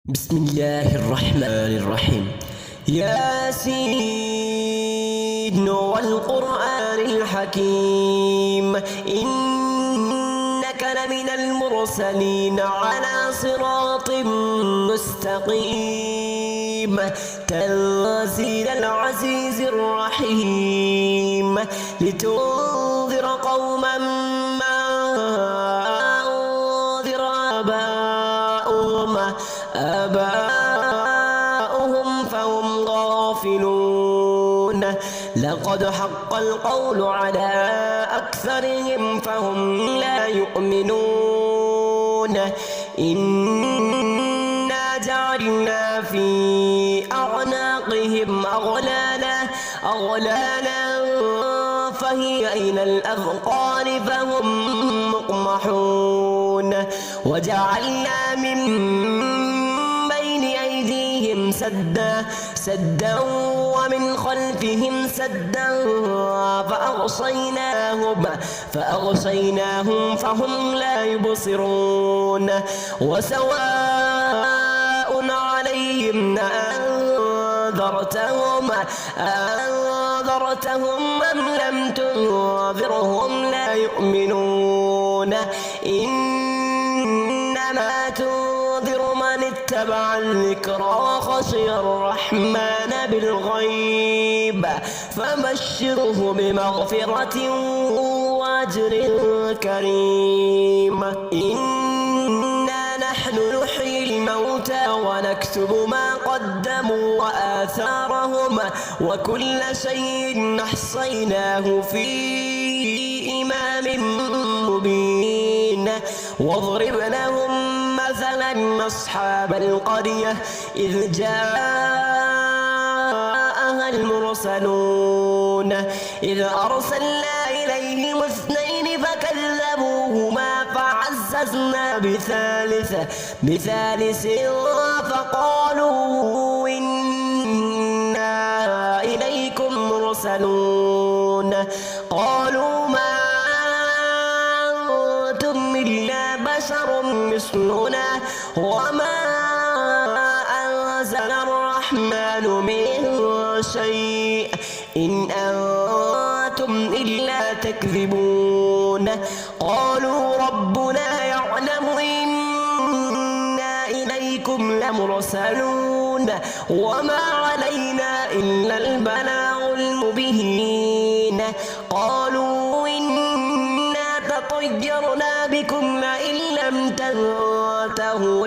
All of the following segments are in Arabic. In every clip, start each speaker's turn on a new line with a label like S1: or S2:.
S1: بسم الله الرحمن الرحيم. ياسين والقرآن الحكيم إنك لمن المرسلين على صراط مستقيم تنزيل العزيز الرحيم لتنذر قوما ما أنذر آباؤهم فهم غافلون. لقد حق القول على أكثرهم فهم لا يؤمنون. إنا جعلنا في أعناقهم أغلالا فهي إلى الأذقان فهم مقمحون. وجعلنا من بين أيديهم سدا ومن خلفهم سدا فأغشيناهم فهم لا يبصرون. وسواء عليهم أنذرتهم أم لم تنذرهم لا يؤمنون. إنما تنذر من اتبع الذكر وخشي الرحمن بالغيب فبشره بمغفرة وأجر كريم. إنا نحن نحيي الموتى ونكتب ما قدموا وآثارهم وكل شيء أحصيناه في إمام مبين. واضرب لهم مثلا أصحاب القرية إذ جاءها المرسلون إذ أرسلنا إليهم اثنين فكذبوهما فعززنا بثالث فقالوا إنا إليكم مرسلون. قالوا ما أنتم إلا بشر مثلنا وما أنزل الرحمن من شيء إن أنتم إلا تكذبون. قالوا ربنا يعلم إنا إليكم لمرسلون وما علينا إلا البلاغ المبين. قالوا إنا تطيرنا بكم لئن لم تنتهوا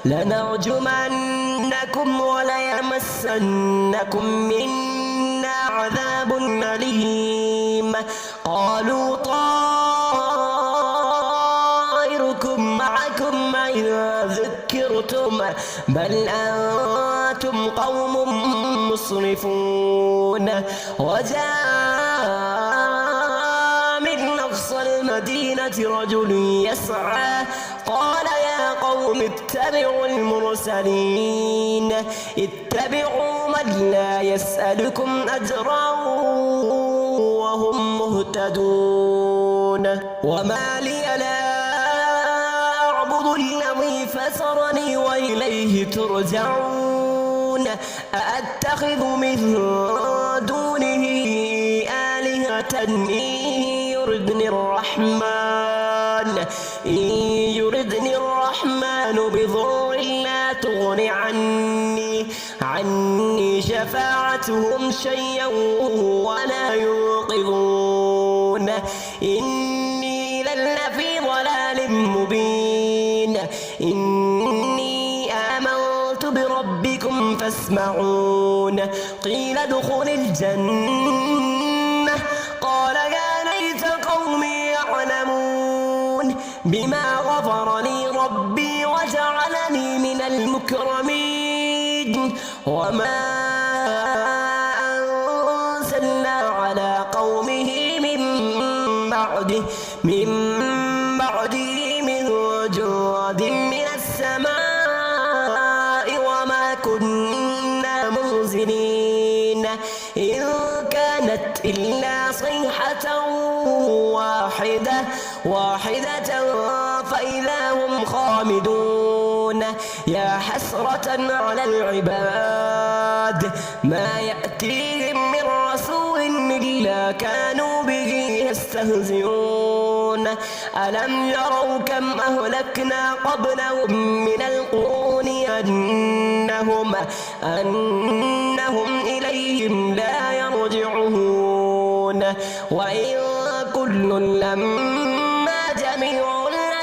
S1: لنرجمنكم وليمسنكم منا عذاب أليم. قالوا طائركم معكم إذا ذكرتم بل أنتم قوم مسرفون. وجاء من أقصى المدينة رجل يسعى قال يا قوم اتبعوا المرسلين اتبعوا من لا يسألكم أجرا وهم مهتدون. وما لي لا أعبد الذي فسرني وإليه ترجعون. أأتخذ من دونه آلهة إن يردني الرحمن بضر لا تغن عني شفاعتهم شيئا ولا ينقذون. إني إذا لفي ضلال مبين. إني آمنت بربكم فاسمعون. قيل ادخل الجنة قال يا ليت قومي يعلمون بما غفر لي ربي وجعلني من المكرمين. وما أنزلنا على قومه من بعده من جود من السماء وما كنا منزلين إن كانت إلا صيحة واحدة فإذا هم خامدون يا حسرة على العباد ما يأتيهم من رسول إلا كانوا به يستهزئون ألم يروا كم أهلكنا قبلهم من القرون أنهم إليهم لا يرجعون وإن كل لما جميع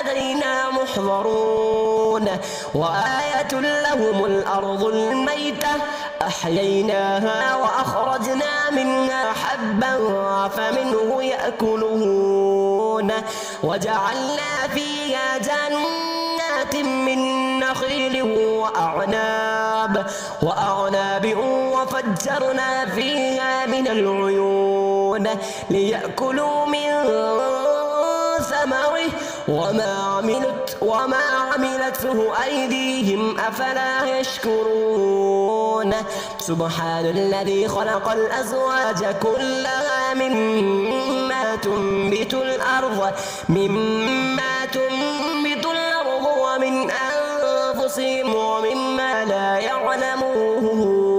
S1: لدينا محضرون وآية لهم الأرض الميتة أحييناها وأخرجنا منها حبا فمنه يأكلون وجعلنا فيها جنات من نخيل وأعناب وفجرنا فيها من العيون ليأكلوا من ثمره وما عملته أيديهم أفلا يشكرون سبحان الذي خلق الأزواج كلها مما تنبت الأرض ومن أنفسهم ومما لا يعلمون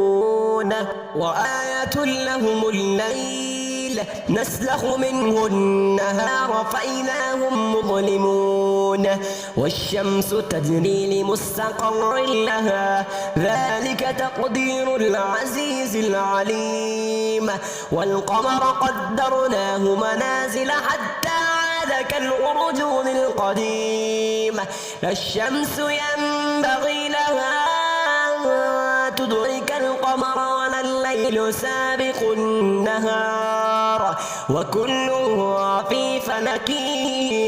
S1: وآية لهم الليل نسلخ منه النهار فإذا هم مظلمون والشمس تجري لمستقر لها ذلك تقدير العزيز العليم والقمر قدرناه منازل حتى عاد كالأرجون القديم لا الشمس ينبغي لها تدرك القمر ولا الليل سابق النهار وكل في فلك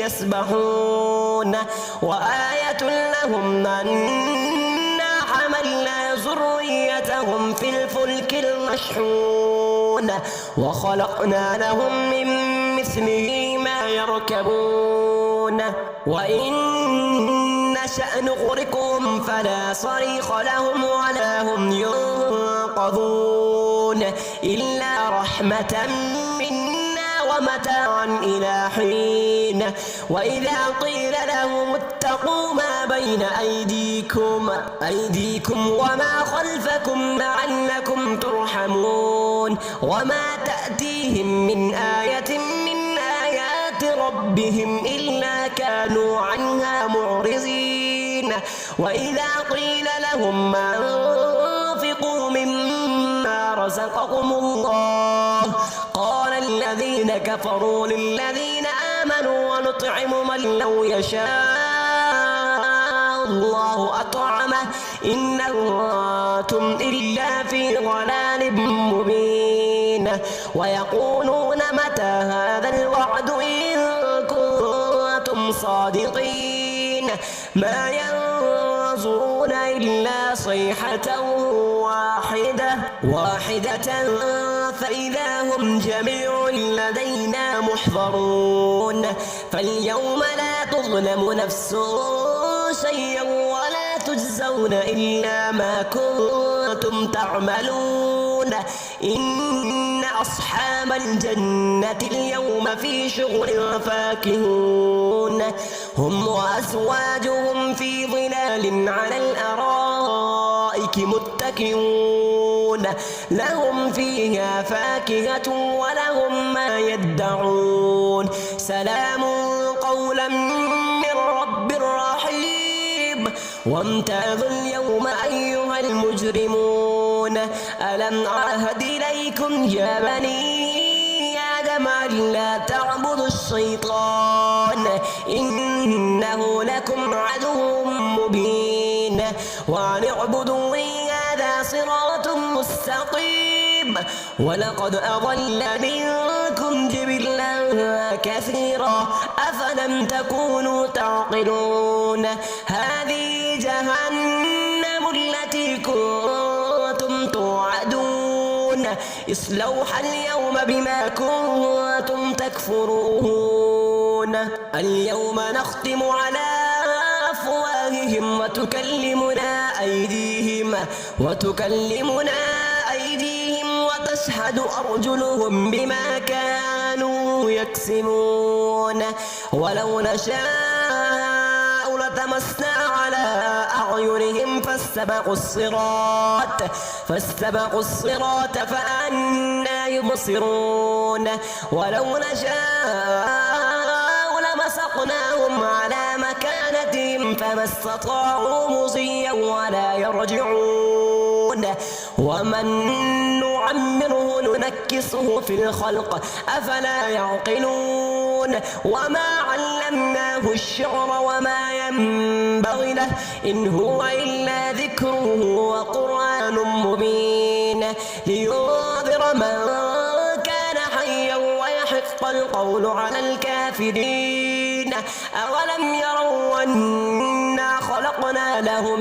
S1: يسبحون وآية لهم أنا حملنا ذريتهم في الفلك المشحون وخلقنا لهم من مثله ما يركبون وإن نشأ نغرقهم فلا صريخ لهم ولا هم ينقذون إلا رحمة منا ومتاعا إلى حين وإذا قيل لهم اتقوا ما بين أيديكم وما خلفكم لعلكم ترحمون وما تأتيهم من آية من آيات ربهم إلا كانوا عنها معرضين وإذا قيل لهم ما أنفقوا مما رزقكم الله قال الذين كفروا للذين آمنوا ونطعم من لو يشاء الله أطعمه إن أنتم إلا في ضلال مبين ويقولون متى هذا الوعد إن كنتم صادقين ما ينظرون إلا صيحة واحدة فإذا هم جميع لدينا محضرون فاليوم لا تظلم نفس شيئا ولا تجزون إلا ما كنتم تعملون إن أصحاب الجنة اليوم في شغل فاكهون هم وأزواجهم في ظلال على الأرائك متكئون لهم فيها فاكهة ولهم ما يدعون سلام قولا من رب رحيم وامتازوا اليوم أيها المجرمون ألم أعهد إليكم يا بني آدم ألا تعبدوا الشيطان إنه لكم عدو مبين وأن اعبدوني هذا صراط مستقيم ولقد أضل منكم جبلا كثيرا أفلم تكونوا تعقلون هذه جهنم التي كنتم توعدون اصلوها اليوم بما كنتم تكفرون اليوم نختم على أفواههم وتكلمنا أيديهم وتشهد أرجلهم بما كانوا يكسبون ولو نشاء فطمسنا على أعينهم فاستبقوا الصراط فأنى يبصرون ولو نشاء لمسقناهم على مكانتهم فما استطاعوا مضيا ولا يرجعون ومن نعمره ننكسه في الخلق أفلا يعقلون وما علمناه الشعر وما ينبغي له إن هو إلا ذكر وقرآن مبين لينذر من كان حيا ويحق القول على الكافرين أولم يروا أنا خلقنا لهم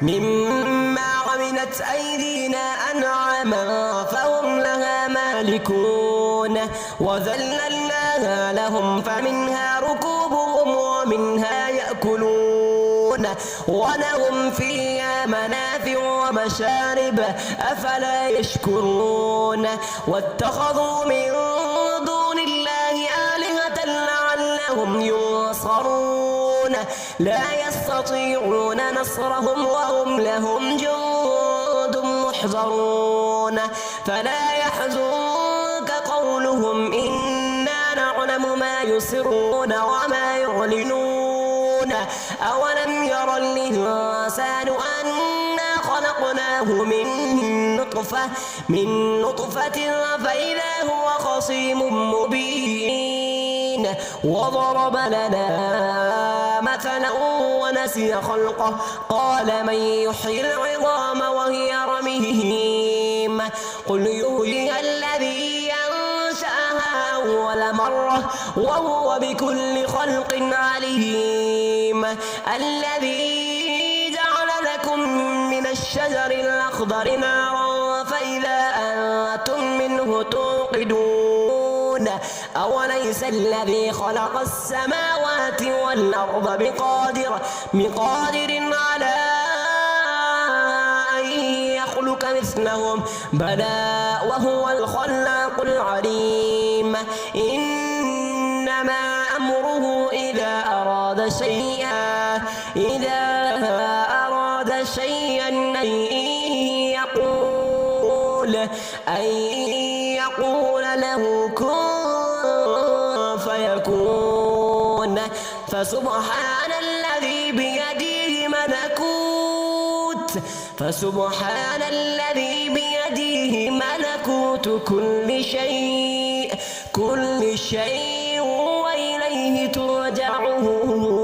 S1: مما عملت أيدينا أنعاما فهم لها مالكون وذللناها لهم فمنها ركوبهم ومنها يأكلون ولهم فيها منافع ومشارب أفلا يشكرون واتخذوا من دون الله آلهة لعلهم ينصرون لا يستطيعون نصرهم وهم لهم جند محضرون فلا يحزنك قولهم إنا نعلم ما يسرون وما يعلنون أولم ير الإنسان أنا خلقناه من نطفة فإذا هو خصيم مبين وضرب لنا مثلا ونسي خلقه قال من يحيي العظام وهي رميم قل يحييها الذي أنشأها أول مرة وهو بكل خلق عليم الذي جعل لكم من الشجر الأخضر نارا فإذا أنتم منه توقدون أوليس الذي خلق السماوات والأرض بقادر على أن يخلق مثلهم بلى وهو الخلاق العليم إنما أمره إذا أراد شيئا أن يقول له كن فيكون فسبحان الذي بيده ملكوت كل شيء وإليه ترجعون.